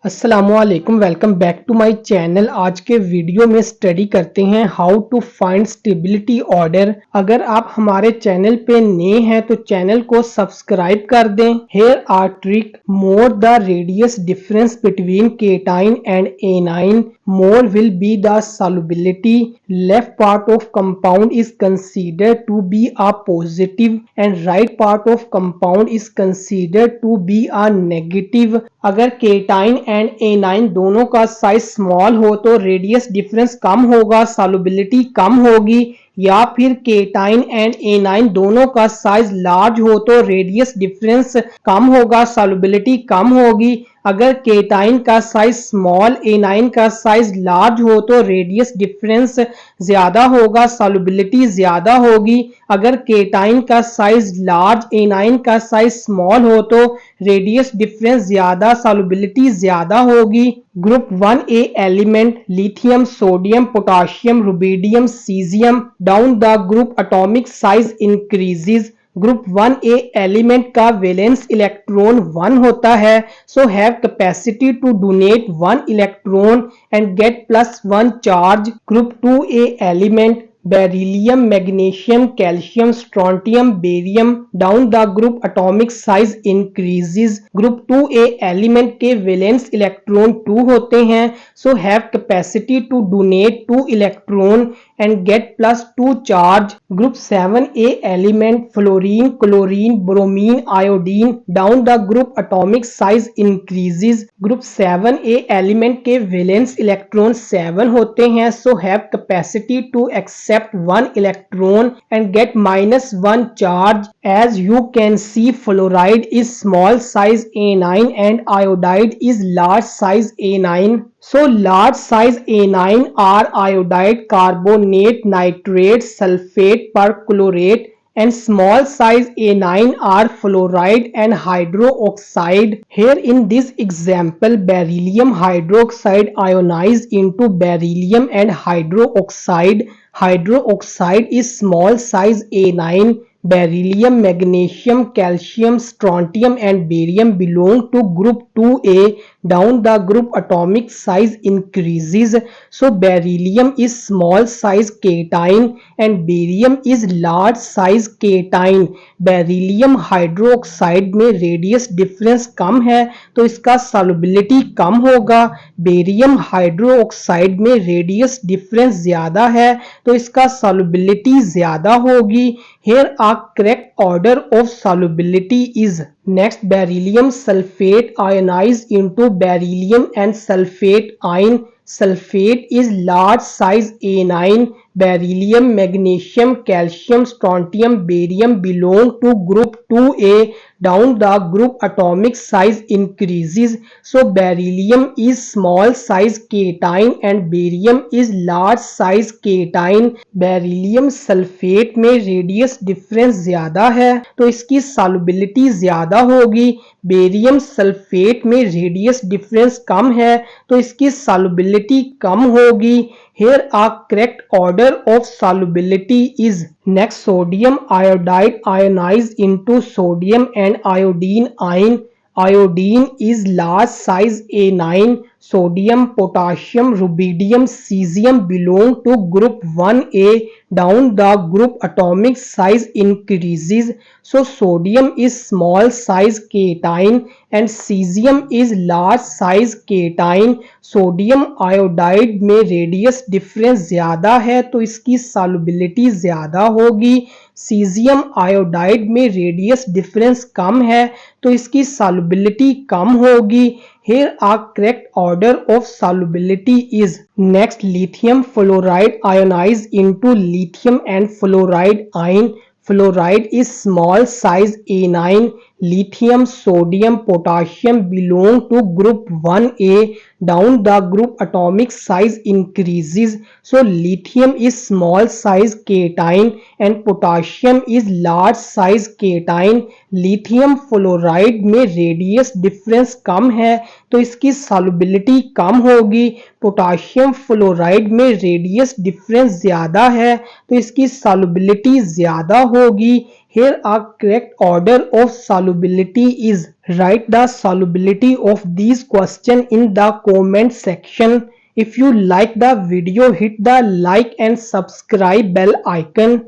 अस्सलामुअलैकुम, welcome back to my channel. आज के वीडियो में स्टडी करते हैं how to find stability order. अगर आप हमारे चैनल पे नए हैं तो चैनल को सब्सक्राइब कर दें। Here are trick, more the radius difference between cation and anion, more will be the solubility. Left part of compound is considered to be a positive and right part of compound is considered to be a negative. अगर cation and A9 दोनों का size small हो तो radius difference कम होगा, solubility कम होगी। या फिर cation and A9 दोनों का साइज लार्ज हो तो रेडियस डिफरेंस कम होगा, सॉल्युबिलिटी कम होगी। अगर केटाइन का साइज स्मॉल, एनाइन का साइज लार्ज हो तो रेडियस डिफरेंस ज्यादा होगा, सॉल्युबिलिटी ज्यादा होगी। अगर केटाइन का साइज लार्ज, एनाइन का साइज स्मॉल हो तो रेडियस डिफरेंस ज्यादा, सॉल्युबिलिटी ज्यादा होगी। Group 1A element lithium, sodium, potassium, rubidium, caesium. Down the group atomic size increases. Group 1A element का वैलेंस इलेक्ट्रॉन 1 होता है, so have capacity to donate 1 electron and get +1 charge. Group 2A element beryllium, magnesium, calcium, strontium, barium. Down the group atomic size increases. Group 2A element के valence electron 2 होते हैं, so have capacity to donate 2 electron and get +2 charge. Group 7A element fluorine, chlorine, bromine, iodine. Down the group atomic size increases. Group 7A element के valence electron 7 होते हैं, so have capacity to accept 1 electron and get -1 charge. As you can see, fluoride is small size A9 and iodide is large size A9. So large size A9 are iodide, carbonate, nitrate, sulfate, perchlorate, and small size A9 are fluoride and hydroxide. Here in this example, beryllium hydroxide ionized into beryllium and hydroxide. Hydroxide is small size A9. Beryllium, magnesium, calcium, strontium and barium belong to group 2A. Down the group atomic size increases, so beryllium is small size cation and barium is large size cation. Beryllium hydroxide में radius difference कम है तो इसका solubility कम होगा। Barium hydroxide में radius difference ज्यादा है तो इसका सॉल्युबिलिटी ज्यादा होगी। Here a correct order of solubility is. Next, beryllium sulfate ionized into beryllium and sulfate ion. Sulfate is large size A9. Beryllium, magnesium, calcium, strontium, barium belong to group 2A. Down the group atomic size increases, so beryllium is small size cation and barium is large size cation. Beryllium sulfate में radius difference ज्यादा है तो इसकी solubility ज्यादा होगी। Barium sulphate में radius difference कम है तो इसकी सॉल्युबिलिटी कम होगी। Here a correct order of solubility is. Next, sodium iodide ionized into sodium and iodine ion. Iodine is large size A9. Sodium, potassium, rubidium, cesium belong to group 1A. Down the group atomic size increases, so sodium is small size cation and cesium is large size cation. Sodium iodide में radius difference ज्यादा है तो इसकी solubility ज्यादा होगी। Caesium iodide में radius difference कम है तो इसकी सॉल्युबिलिटी कम होगी। Here a correct order of solubility is. Next, lithium fluoride ionized into lithium and fluoride ion. Fluoride is small size A9. Lithium, sodium, potassium belong to group 1A. Down the group atomic size increases, so lithium is small size cation and potassium is large size cation. Lithium fluoride में radius difference कम है तो इसकी solubility कम होगी। Potassium fluoride में radius difference ज्यादा है तो इसकी सॉल्युबिलिटी ज्यादा होगी। Here a correct order of solubility is. Write the solubility of these questions in the comment section. If you like the video, hit the like and subscribe bell icon.